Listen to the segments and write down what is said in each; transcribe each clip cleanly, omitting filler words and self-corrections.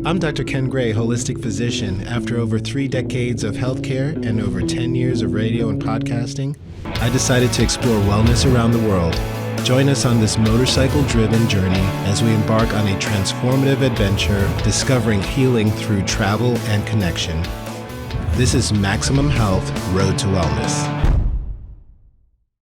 I'm Dr. Ken Gray, holistic physician. After over 3 decades of healthcare and over 10 years of radio and podcasting, I decided to explore wellness around the world. Join us on this motorcycle-driven journey as we embark on a transformative adventure, discovering healing through travel and connection. This is Maximum Health Road to Wellness.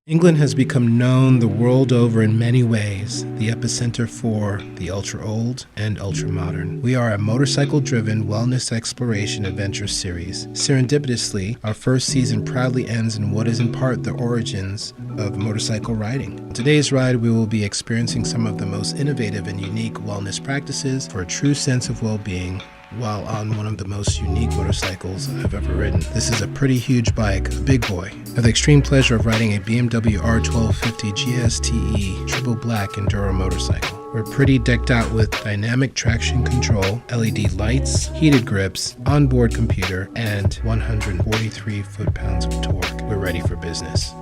England has become known the world over in many ways, the epicenter for the ultra-old and ultra-modern. We are a motorcycle-driven wellness exploration adventure series. Serendipitously, our first season proudly ends in what is in part the origins of motorcycle riding. On today's ride, we will be experiencing some of the most innovative and unique wellness practices for a true sense of well-being while on one of the most unique motorcycles I've ever ridden. This is a pretty huge bike, a big boy. I have the extreme pleasure of riding a BMW R1250 GSTE triple black enduro motorcycle. We're pretty decked out with dynamic traction control, LED lights, heated grips, onboard computer, and 143 foot-pounds of torque. We're ready for business.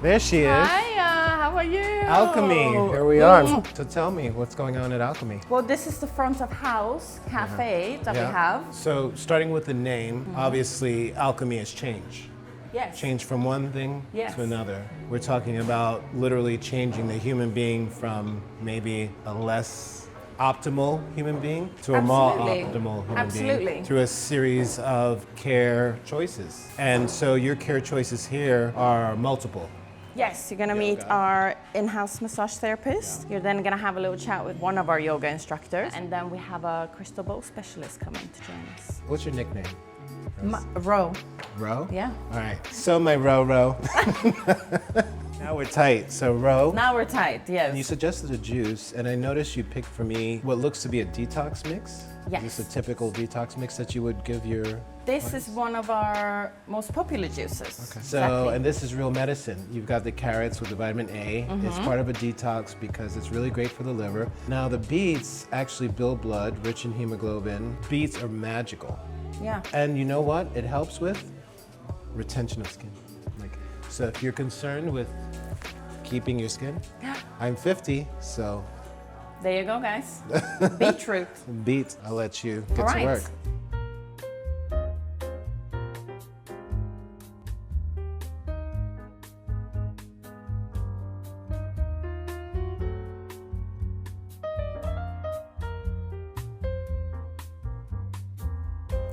There she is. Hi, how are you? Alchemy, here we are. So tell me, what's going on at Alchemy? Well, this is the front of house cafe that we have. So starting with the name, obviously Alchemy has changed. Yes. Changed from one thing to another. We're talking about literally changing the human being from maybe a less optimal human being to a more optimal human being through a series of care choices. And so your care choices here are multiple. Yes, you're gonna meet our in-house massage therapist. You're then gonna have a little chat with one of our yoga instructors. And then we have a crystal bowl specialist coming to join us. What's your nickname? Ro. Ro? Yeah. All right, so my Ro. Now we're tight, so Ro. Now we're tight, yes. And you suggested a juice, and I noticed you picked for me what looks to be a detox mix. Yes. Is this a typical detox mix that you would give your This is one of our most popular juices. Okay. So, and this is real medicine. You've got the carrots with the vitamin A. It's part of a detox because it's really great for the liver. Now the beets actually build blood, rich in hemoglobin. Beets are magical. Yeah. And you know what? It helps with retention of skin. So if you're concerned with keeping your skin, I'm 50, so. There you go, guys. Beetroot. Beet, I'll let you get to work.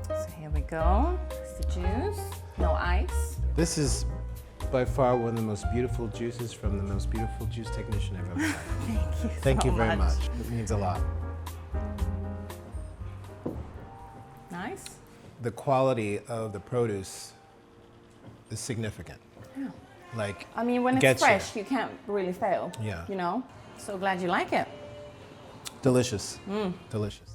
So here we go. It's the juice. No ice. This is by far one of the most beautiful juices from the most beautiful juice technician I've ever had. Thank you so very much. It means a lot. Nice. The quality of the produce is significant. Yeah. Like, I mean, when it's fresh, you can't really fail. Yeah. You know? So glad you like it. Delicious. Delicious.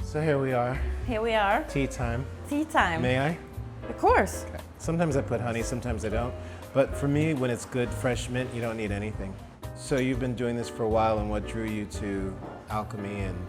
So here we are. Here we are. Tea time. Tea time. May I? Of course. Okay. Sometimes I put honey, sometimes I don't. But for me, when it's good, fresh mint, you don't need anything. So you've been doing this for a while, and what drew you to Alchemy and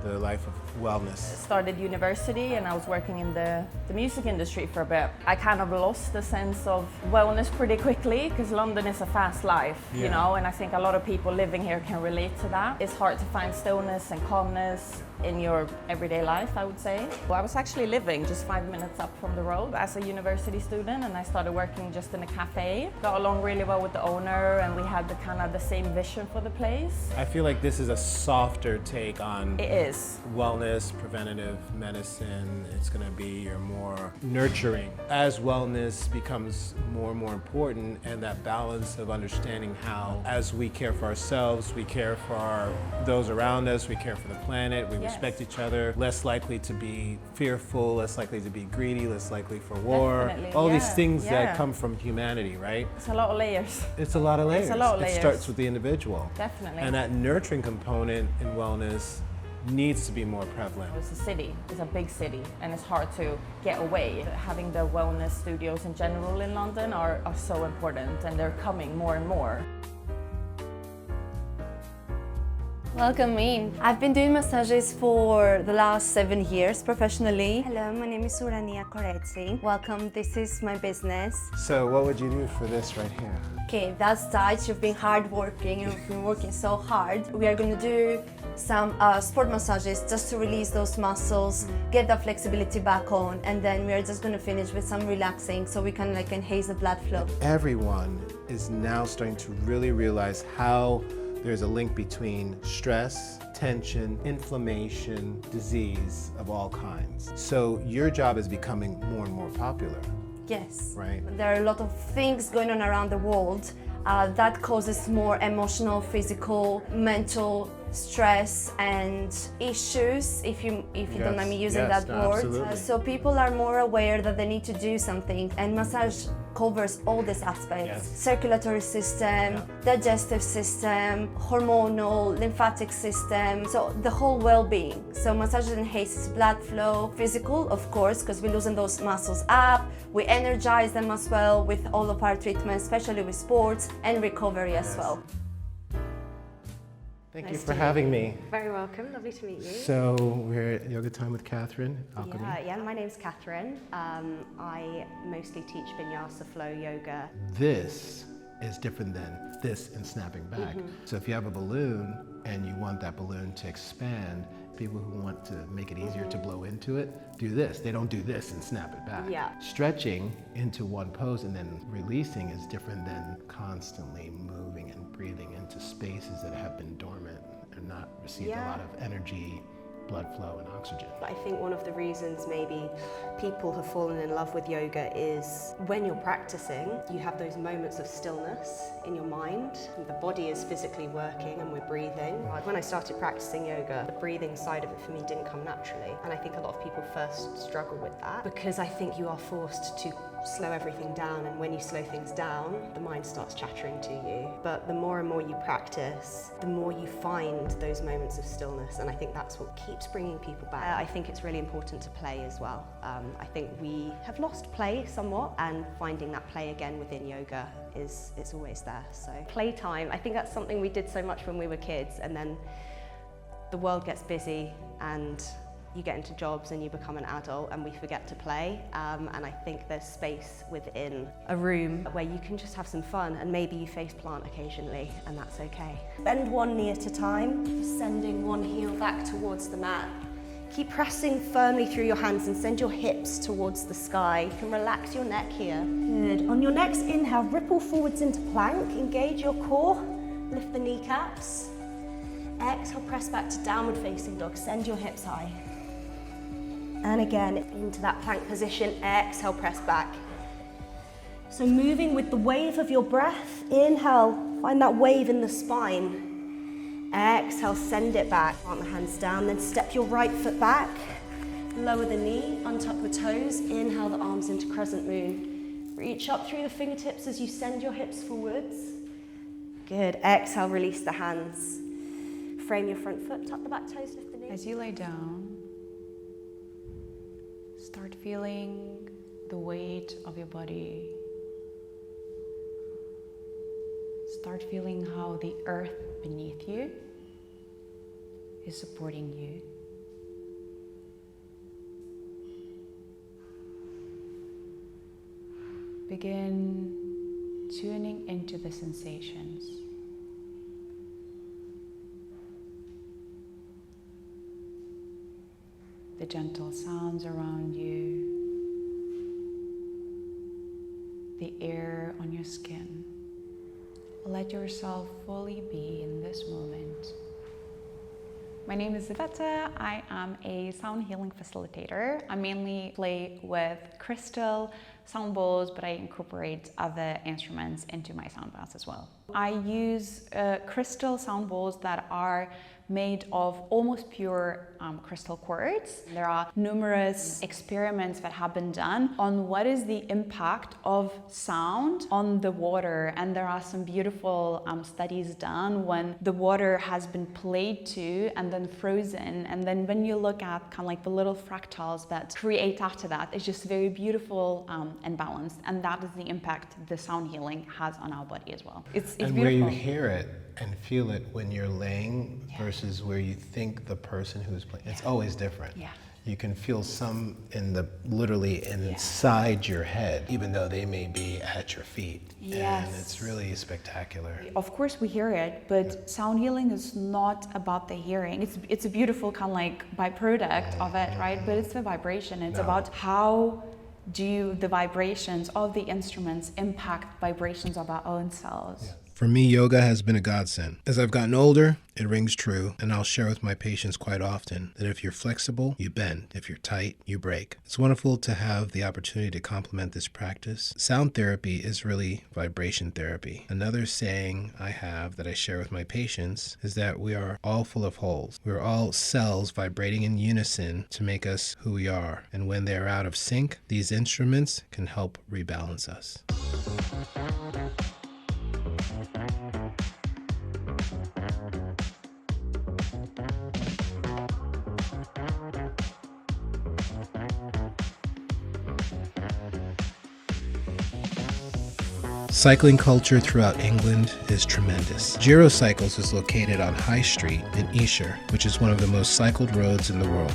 the life of wellness? I started university and I was working in the music industry for a bit. I kind of lost the sense of wellness pretty quickly because London is a fast life, you know, and I think a lot of people living here can relate to that. It's hard to find stillness and calmness in your everyday life, I would say. Well, I was actually living just 5 minutes up from the road as a university student, and I started working just in a cafe. Got along really well with the owner, and we had the kind of the same vision for the place. I feel like this is a softer take on wellness, preventative medicine. It's going to be your more nurturing. As wellness becomes more and more important, and that balance of understanding how, as we care for ourselves, we care for those around us, we care for the planet, we respect each other, less likely to be fearful, less likely to be greedy, less likely for war. Definitely, all these things that come from humanity, right? It's a lot of layers. It's a lot of layers. It's a lot of layers. It starts with the individual. Definitely. And that nurturing component in wellness needs to be more prevalent. It's a city, it's a big city, and it's hard to get away. Having the wellness studios in general in London are so important, and they're coming more and more. Welcome in. I've been doing massages for the last 7 years professionally. Hello, my name is Surrey. Welcome, this is my business. So what would you do for this right here? Okay, that's right, you've been hardworking, you've been working so hard. We are going to do some sport massages just to release those muscles, get that flexibility back on, and then we are just going to finish with some relaxing so we can like enhance the blood flow. Everyone is now starting to really realize how there's a link between stress, tension, inflammation, disease of all kinds. So your job is becoming more and more popular. Yes. Right. There are a lot of things going on around the world that causes more emotional, physical, mental stress and issues, if you don't mind me using that word. So people are more aware that they need to do something, and massage covers all these aspects. Yes. Circulatory system, digestive system, hormonal, lymphatic system, so the whole well-being. So massage enhances blood flow, physical of course, because we loosen those muscles up, we energize them as well with all of our treatments, especially with sports and recovery as well. Thank you for having me. Very welcome, lovely to meet you. So we're at Yoga Time with Catherine, Alchemy. Yeah, my name's Catherine. I mostly teach vinyasa flow yoga. This is different than this and snapping back. So if you have a balloon and you want that balloon to expand, people who want to make it easier to blow into it, do this. They don't do this and snap it back. Yeah. Stretching into one pose and then releasing is different than constantly moving and breathing into spaces that have been dormant and not received a lot of energy, blood flow, and oxygen. I think one of the reasons maybe people have fallen in love with yoga is when you're practicing, you have those moments of stillness in your mind. The body is physically working and we're breathing. When I started practicing yoga, the breathing side of it for me didn't come naturally. And I think a lot of people first struggle with that because I think you are forced to slow everything down, and when you slow things down, the mind starts chattering to you. But the more and more you practice, the more you find those moments of stillness, and I think that's what keeps bringing people back. I think it's really important to play as well. I think we have lost play somewhat, and finding that play again within yoga it's always there. So playtime, I think that's something we did so much when we were kids, and then the world gets busy and you get into jobs and you become an adult and we forget to play, and I think there's space within a room where you can just have some fun, and maybe you face plant occasionally, and that's okay. Bend one knee at a time, sending one heel back towards the mat. Keep pressing firmly through your hands and send your hips towards the sky. You can relax your neck here. Good. On your next inhale, ripple forwards into plank, engage your core, lift the kneecaps. Exhale, press back to downward facing dog, send your hips high. And again, into that plank position, exhale, press back. So moving with the wave of your breath, inhale, find that wave in the spine. Exhale, send it back. Plant the hands down, then step your right foot back. Lower the knee, untuck the toes, inhale the arms into crescent moon. Reach up through the fingertips as you send your hips forwards. Good, exhale, release the hands. Frame your front foot, tuck the back toes, lift the knees. As you lay down, start feeling the weight of your body. Start feeling how the earth beneath you is supporting you. Begin tuning into the sensations. The gentle sounds around you, the air on your skin. Let yourself fully be in this moment. My name is Iveta. I am a sound healing facilitator. I mainly play with crystal, sound bowls, but I incorporate other instruments into my sound baths as well. I use crystal sound bowls that are made of almost pure crystal quartz. There are numerous experiments that have been done on what is the impact of sound on the water, and there are some beautiful studies done when the water has been played to and then frozen, and then when you look at kind of like the little fractals that create after that, it's just very beautiful and balanced, and that is the impact the sound healing has on our body as well. It's and beautiful. Where you hear it and feel it when you're laying versus where you think the person who's playing, it's always different. Yeah. You can feel some literally inside your head, even though they may be at your feet. Yes. And it's really spectacular. Of course we hear it, but sound healing is not about the hearing. It's a beautiful kind of like byproduct of it, right? But it's the vibration. It's about how do the vibrations of the instruments impact vibrations of our own selves. For me, yoga has been a godsend. As I've gotten older, it rings true, and I'll share with my patients quite often that if you're flexible, you bend. If you're tight, you break. It's wonderful to have the opportunity to complement this practice. Sound therapy is really vibration therapy. Another saying I have that I share with my patients is that we are all full of holes. We're all cells vibrating in unison to make us who we are. And when they're out of sync, these instruments can help rebalance us. Cycling culture throughout England is tremendous. Giro Cycles is located on High Street in Esher, which is one of the most cycled roads in the world.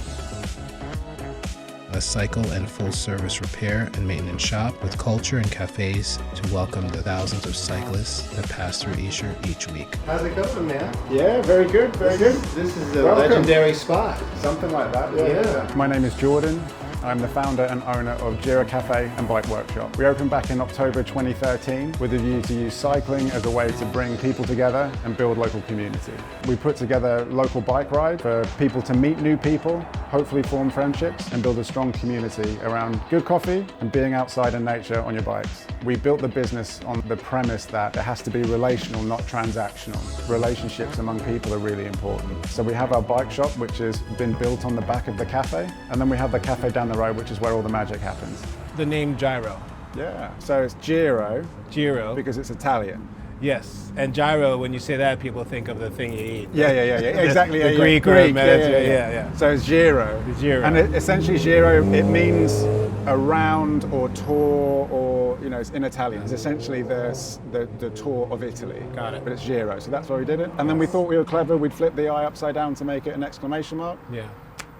A cycle and full-service repair and maintenance shop with culture and cafes to welcome the thousands of cyclists that pass through Esher each week. How's it going, man? Yeah, very good, very good. This is a Welcome. legendary spot. Something like that, yeah. My name is Jordan. I'm the founder and owner of Giro Cafe and Bike Workshop. We opened back in October 2013 with a view to use cycling as a way to bring people together and build local community. We put together local bike ride for people to meet new people, hopefully form friendships and build a strong community around good coffee and being outside in nature on your bikes. We built the business on the premise that it has to be relational, not transactional. Relationships among people are really important. So we have our bike shop, which has been built on the back of the cafe, and then we have the cafe down the road, which is where all the magic happens. The name Giro. Yeah, so it's Giro. Giro. Because it's Italian. Yes, and gyro, when you say that, people think of the thing you eat. Yeah, exactly. The Greek or Mediterranean, yeah. So it's Giro. Giro. And essentially Giro, it means around or tour, or, you know, it's in Italian. It's essentially the tour of Italy. Got it. But it's Giro, so that's why we did it. And then we thought we were clever, we'd flip the I upside down to make it an exclamation mark. Yeah.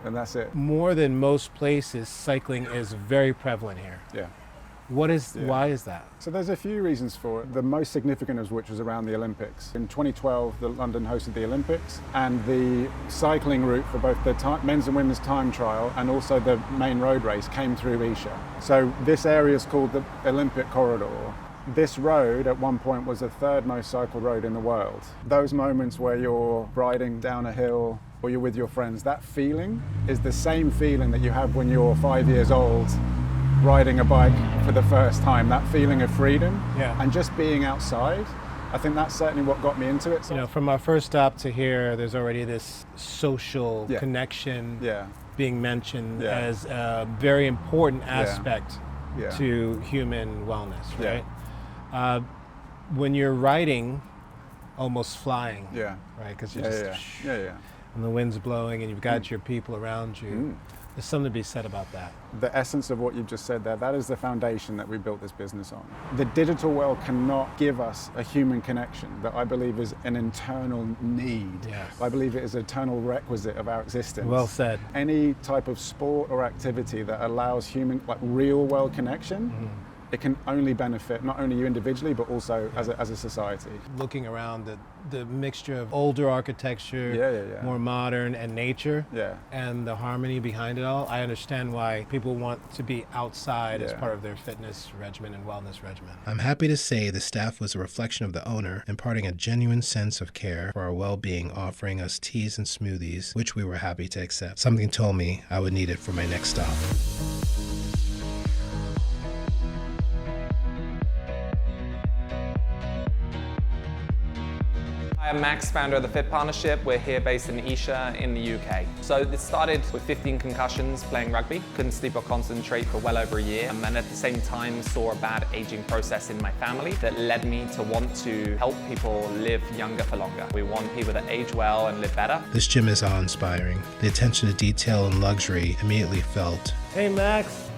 And that's it. More than most places, cycling is very prevalent here. Yeah. Why is that? So there's a few reasons for it. The most significant of which was around the Olympics. In 2012, London hosted the Olympics, and the cycling route for both the men's and women's time trial and also the main road race came through Esher. So this area is called the Olympic Corridor. This road at one point was the third most cycled road in the world. Those moments where you're riding down a hill or you're with your friends, that feeling is the same feeling that you have when you're 5 years old riding a bike for the first time, that feeling of freedom and just being outside. I think that's certainly what got me into it. You know, from our first stop to here, there's already this social connection being mentioned as a very important aspect to human wellness, right? When you're riding, almost flying, right? Because you're just and the wind's blowing and you've got your people around you. There's something to be said about that. The essence of what you've just said there, that is the foundation that we built this business on. The digital world cannot give us a human connection that I believe is an internal need. Yes. I believe it is an eternal requisite of our existence. Well said. Any type of sport or activity that allows human, like real world connection, it can only benefit not only you individually, but also as a society. Looking around the mixture of older architecture, more modern, and nature, and the harmony behind it all, I understand why people want to be outside as part of their fitness regimen and wellness regimen. I'm happy to say the staff was a reflection of the owner, imparting a genuine sense of care for our well-being, offering us teas and smoothies, which we were happy to accept. Something told me I would need it for my next stop. I'm Max, founder of the Fit Partnership. We're here based in Esher in the UK. So this started with 15 concussions playing rugby. Couldn't sleep or concentrate for well over a year. And at the same time saw a bad aging process in my family that led me to want to help people live younger for longer. We want people to age well and live better. This gym is awe-inspiring. The attention to detail and luxury immediately felt. Hey, Max.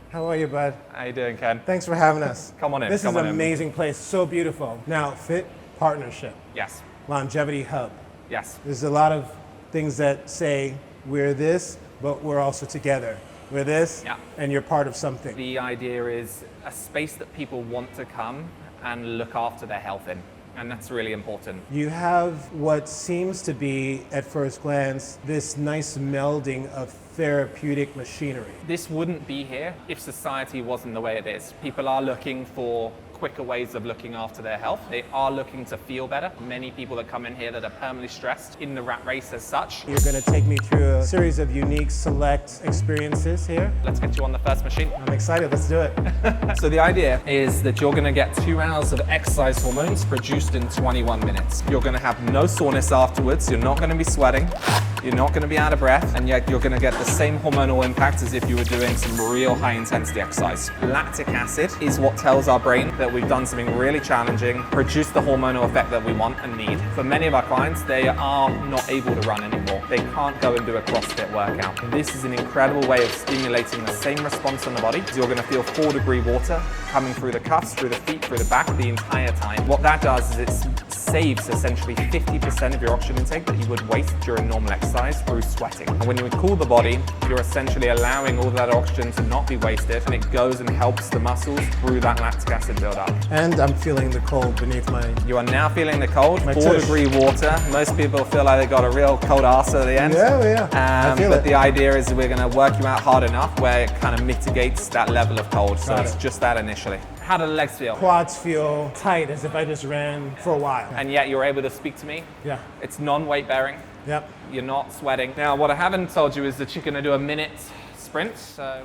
How are you, bud? How you doing, Ken? Thanks for having us. Come on in. This is an amazing place. So beautiful. Now, Fit Partnership. Yes. Longevity Hub. Yes. There's a lot of things that say we're this, but we're also together. We're this, and you're part of something. The idea is a space that people want to come and look after their health in. And that's really important. You have what seems to be, at first glance, this nice melding of therapeutic machinery. This wouldn't be here if society wasn't the way it is. People are looking for quicker ways of looking after their health. They are looking to feel better. Many people that come in here that are permanently stressed in the rat race as such. You're going to take me through a series of unique select experiences here. Let's get you on the first machine. I'm excited, let's do it. So the idea is that you're going to get 2 hours of exercise hormones produced in 21 minutes. You're going to have no soreness afterwards. You're not going to be sweating. You're not going to be out of breath, and yet you're going to get the same hormonal impact as if you were doing some real high intensity exercise. Lactic acid is what tells our brain that we've done something really challenging, produced the hormonal effect that we want and need. For many of our clients, they are not able to run anymore. They can't go and do a CrossFit workout. This is an incredible way of stimulating the same response in the body. You're going to feel 4-degree water coming through the cuffs, through the feet, through the back the entire time. What that does is it saves essentially 50% of your oxygen intake that you would waste during normal exercise through sweating. And when you would cool the body, you're essentially allowing all that oxygen to not be wasted, and it goes and helps the muscles through that lactic acid buildup. And I'm feeling the cold beneath my... You are now feeling the cold, my 4-degree water. Most people feel like they got a real cold arse at the end. Yeah. I feel but it. the idea is we're going to work you out hard enough where it kind of mitigates that level of cold. So it's just that initially. How do the legs feel? Quads feel tight, as if I just ran for a while. And yet you're able to speak to me? Yeah. It's non-weight bearing. Yep. You're not sweating. Now, what I haven't told you is that you're going to do a minute sprint. So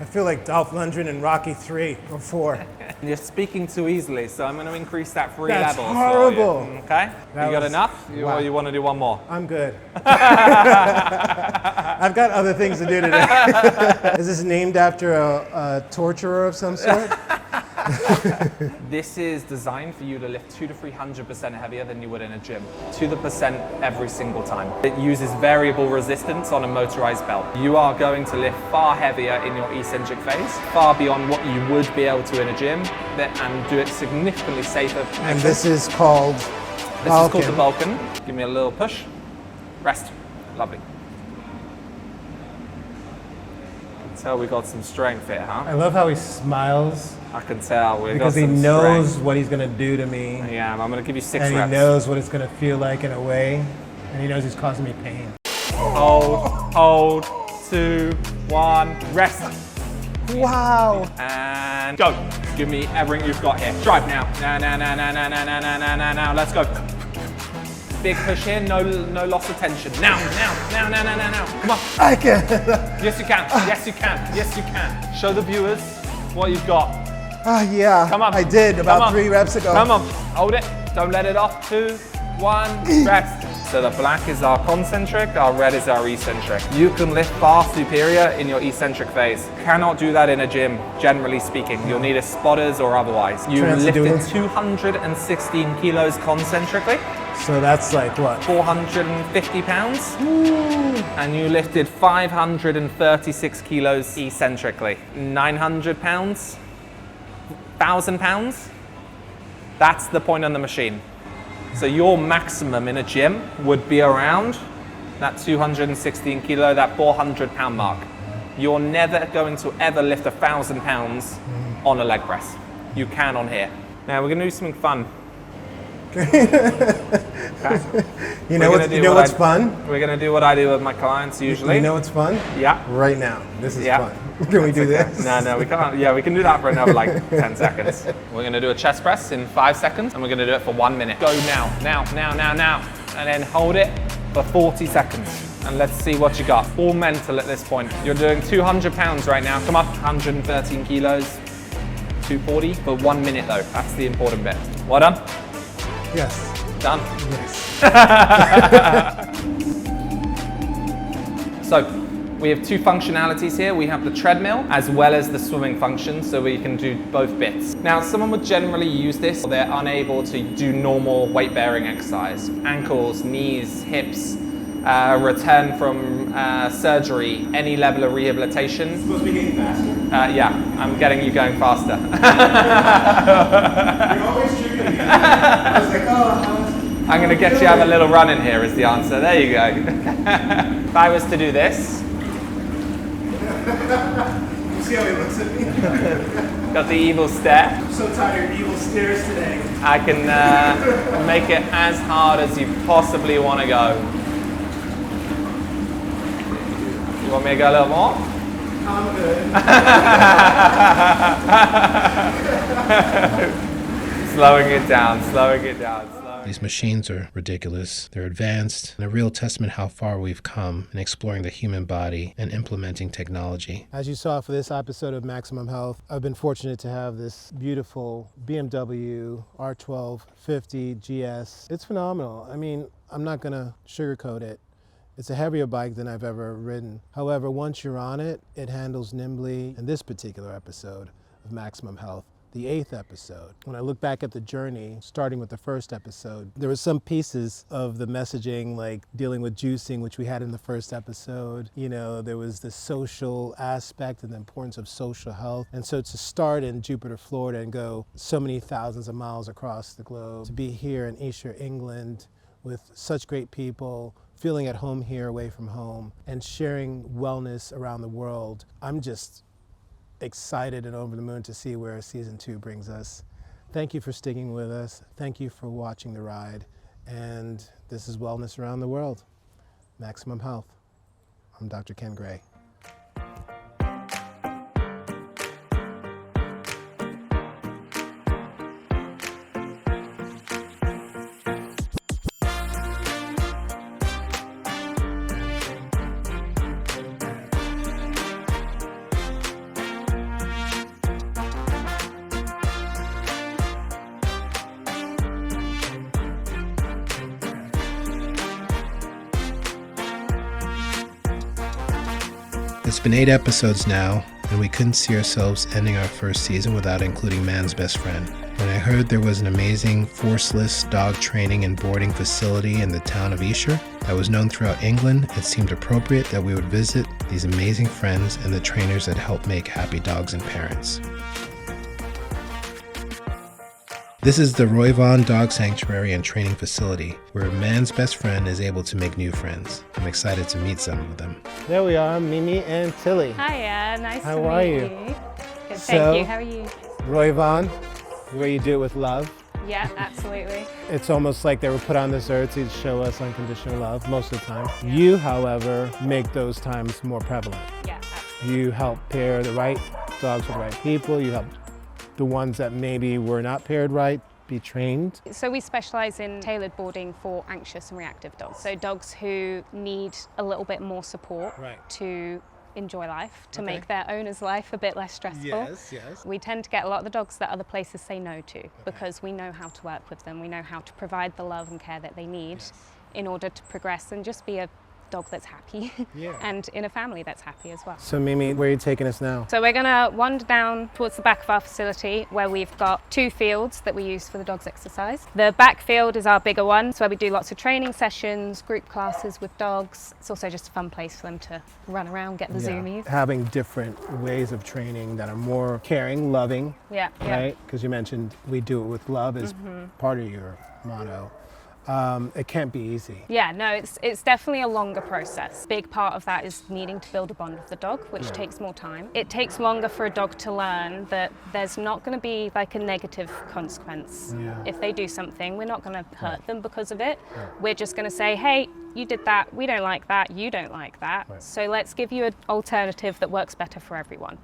I feel like Dolph Lundgren in Rocky 3 or 4. You're speaking too easily, so I'm going to increase that 3 That's levels. horrible. For you. Okay? You got enough? Wow. Or you want to do one more? I'm good. I've got other things to do today. Is this named after a torturer of some sort? This is designed for you to lift 200 to 300% heavier than you would in a gym, to the percent every single time. It uses variable resistance on a motorized belt. You are going to lift far heavier in your eccentric phase, far beyond what you would be able to in a gym, and do it significantly safer. And this is called the Balkan. Give me a little push. Rest. Lovely. Tell we got some strength here, huh? I love how he smiles. I can tell we because got some he knows strength. what he's going to do to me. Yeah, I'm going to give you 6 and reps. And he knows what it's going to feel like in a way, and he knows he's causing me pain. Hold, 2, 1, rest. Wow. And go. Give me everything you've got here. Drive now. Now. Let's go. Big push here, no loss of tension. Now. Come on. I can. Yes, you can. Yes, you can. Yes, you can. Show the viewers what you've got. Yeah. Come on. I did about 3 reps ago. Come on. Hold it. Don't let it off. 2, 1, rest. So the black is our concentric, our red is our eccentric. You can lift far superior in your eccentric phase. Cannot do that in a gym, generally speaking. You'll need a spotters or otherwise. You lifted 216 kilos concentrically. So that's like what? 450 pounds. Ooh. And you lifted 536 kilos eccentrically. 900 pounds, 1,000 pounds. That's the point on the machine. So your maximum in a gym would be around that 216 kilo, that 400 pound mark. You're never going to ever lift 1,000 pounds on a leg press. You can on here. Now we're gonna do something fun. Okay. You know what's fun? We're gonna do what I do with my clients usually. You know what's fun? Yeah. Right now. This is fun. Can we do this? No, we can't. Yeah, we can do that for another like 10 seconds. We're gonna do a chest press in 5 seconds, and we're gonna do it for 1 minute. Go now. And then hold it for 40 seconds. And let's see what you got. All mental at this point. You're doing 200 pounds right now. Come up, 113 kilos, 240 for 1 minute though. That's the important bit. Well done? Yes. Done? Yes. So, we have two functionalities here. We have the treadmill as well as the swimming function, so we can do both bits. Now, someone would generally use this, they're unable to do normal weight-bearing exercise. Ankles, knees, hips, return from surgery, any level of rehabilitation. Supposed to be getting faster? Yeah, I'm getting you going faster. You're always tricking me. I was like, oh, I'm going to get you to have a little run in here is the answer. There you go. If I was to do this. You see how he looks at me? Got the evil stare. I'm so tired of evil stares today. I can make it as hard as you possibly want to go. You want me to go a little more? I'm good. Slowing it down, slowing it down. These machines are ridiculous. They're advanced and a real testament how far we've come in exploring the human body and implementing technology. As you saw for this episode of Maximum Health, I've been fortunate to have this beautiful BMW R1250 GS. It's phenomenal. I mean, I'm not gonna sugarcoat it. It's a heavier bike than I've ever ridden. However, once you're on it, it handles nimbly. In this particular episode of Maximum Health, the 8th episode, when I look back at the journey, starting with the first episode, there were some pieces of the messaging, like dealing with juicing, which we had in the first episode. You know, there was the social aspect and the importance of social health. And so to start in Jupiter, Florida and go so many thousands of miles across the globe, to be here in Esher, England, with such great people, feeling at home here away from home, and sharing wellness around the world, I'm just excited and over the moon to see where season 2 brings us. Thank you for sticking with us. Thank you for watching the ride. And this is Wellness Around the World, Maximum Health. I'm Dr. Ken Gray. It's been 8 episodes now, and we couldn't see ourselves ending our first season without including man's best friend. When I heard there was an amazing forceless dog training and boarding facility in the town of Esher that was known throughout England, it seemed appropriate that we would visit these amazing friends and the trainers that help make happy dogs and parents. This is the Royvon Dog Sanctuary and Training Facility, where a man's best friend is able to make new friends. I'm excited to meet some of them. There we are, Mimi and Tilly. Hiya, nice How to are meet you? Good, So- thank you. How are you? Royvon, where you do it with love. Yeah, absolutely. It's almost like they were put on this earth to show us unconditional love most of the time. You, however, make those times more prevalent. Yeah, absolutely. You help pair the right dogs with the right people. You help the ones that maybe were not paired right be trained. So we specialise in tailored boarding for anxious and reactive dogs. So dogs who need a little bit more support to enjoy life, to make their owner's life a bit less stressful. Yes. We tend to get a lot of the dogs that other places say no to because we know how to work with them. We know how to provide the love and care that they need in order to progress and just be a dog that's happy and in a family that's happy as well. So Mimi, where are you taking us now? So we're going to wander down towards the back of our facility where we've got 2 fields that we use for the dogs exercise. The back field is our bigger one, so where we do lots of training sessions, group classes with dogs. It's also just a fun place for them to run around, get the zoomies. Having different ways of training that are more caring, loving, right? Because you mentioned we do it with love as part of your motto. It can't be easy. Yeah, no, it's definitely a longer process. Big part of that is needing to build a bond with the dog, which takes more time. It takes longer for a dog to learn that there's not going to be like a negative consequence. If they do something, we're not going to hurt them because of it. We're just going to say, hey, you did that, we don't like that, you don't like that. So let's give you an alternative that works better for everyone.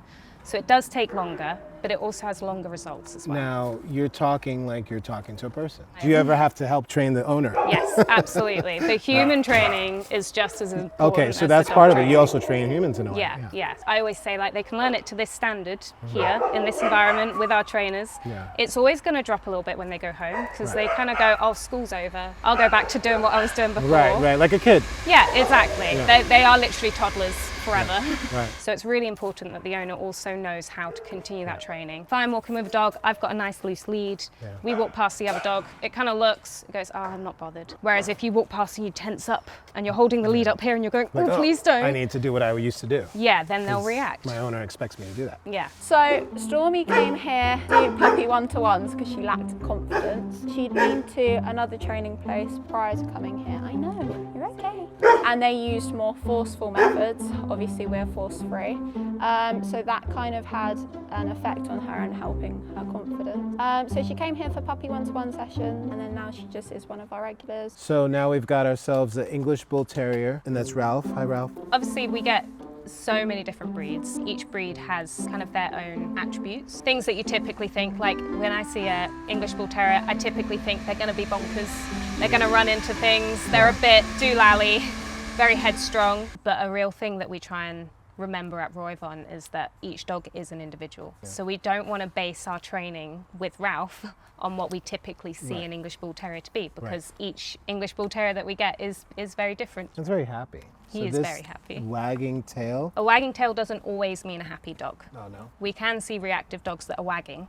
So it does take longer, but it also has longer results as well. Now, you're talking like you're talking to a person. Do you ever have to help train the owner? Yes, absolutely. The human training is just as important. Okay, so as that's the part dog of it. training. You also train humans in a way. Yeah. I always say like they can learn it to this standard here in this environment with our trainers. Yeah. It's always going to drop a little bit when they go home because they kind of go, oh, school's over. I'll go back to doing what I was doing before. Right, like a kid. Yeah, exactly. Yeah. They are literally toddlers forever. Right. So it's really important that the owner also knows how to continue that training. If I'm walking with a dog, I've got a nice loose lead. Yeah. We walk past the other dog, it kind of looks, it goes, oh, I'm not bothered. Whereas if you walk past and you tense up and you're holding the lead up here and you're going, Like, oh, please don't. I need to do what I used to do. Yeah, then they'll react. My owner expects me to do that. Yeah. So Stormy came here to do puppy one-to-ones because she lacked confidence. She'd been to another training place prior to coming here. I know, you're okay. And they used more forceful methods. Obviously we're force-free. So that kind of had an effect on her and helping her confidence. So she came here for puppy one-to-one session and then now she just is one of our regulars. So now we've got ourselves an English Bull Terrier, and that's Ralph. Hi, Ralph. Obviously we get so many different breeds. Each breed has kind of their own attributes. Things that you typically think, like when I see an English Bull Terrier, I typically think they're going to be bonkers. They're going to run into things. They're a bit doolally, very headstrong. But a real thing that we try and remember at Royvon is that each dog is an individual. Yeah. So we don't want to base our training with Ralph on what we typically see an English Bull Terrier to be, because each English Bull Terrier that we get is very different. It's very happy. He is very happy. Wagging tail. A wagging tail doesn't always mean a happy dog. Oh, no. We can see reactive dogs that are wagging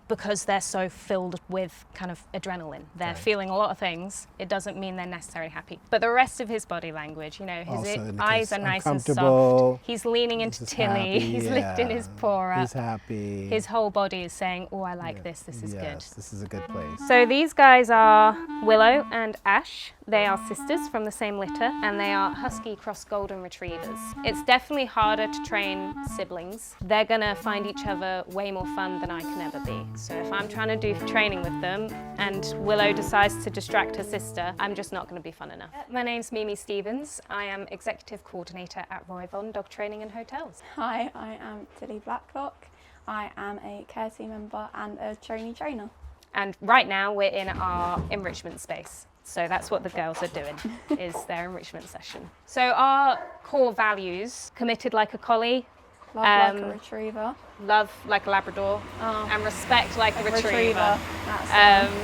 because they're so filled with kind of adrenaline. They're feeling a lot of things. It doesn't mean they're necessarily happy. But the rest of his body language, you know, his eyes are nice and soft. He's leaning into Tilly. He's lifting his paw up. He's happy. His whole body is saying, oh, I like this. This is good. Yes, this is a good place. So these guys are Willow and Ash. They are sisters from the same litter, and they are Husky Cross Golden Retrievers. It's definitely harder to train siblings. They're gonna find each other way more fun than I can ever be. So if I'm trying to do training with them and Willow decides to distract her sister, I'm just not gonna be fun enough. My name's Mimi Stevens. I am Executive Coordinator at Royvon Dog Training and Hotels. Hi, I am Tilly Blacklock. I am a care team member and a trainee trainer. And right now we're in our enrichment space. So that's what the girls are doing, is their enrichment session. So our core values: committed like a collie, Love like a retriever, love like a Labrador, and respect like a retriever.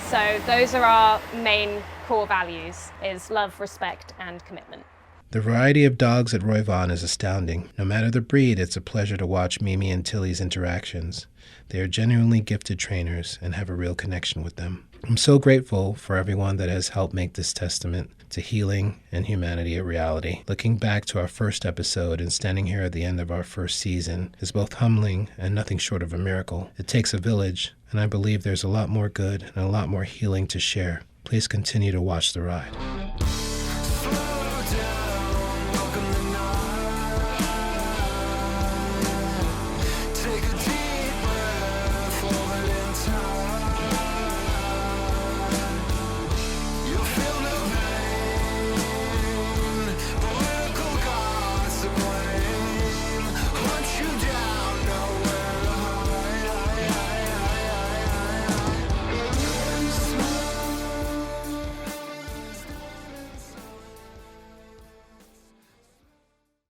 So those are our main core values, is love, respect, and commitment. The variety of dogs at Royvon is astounding. No matter the breed, it's a pleasure to watch Mimi and Tilly's interactions. They are genuinely gifted trainers and have a real connection with them. I'm so grateful for everyone that has helped make this testament to healing and humanity a reality. Looking back to our first episode and standing here at the end of our first season is both humbling and nothing short of a miracle. It takes a village, and I believe there's a lot more good and a lot more healing to share. Please continue to watch the ride.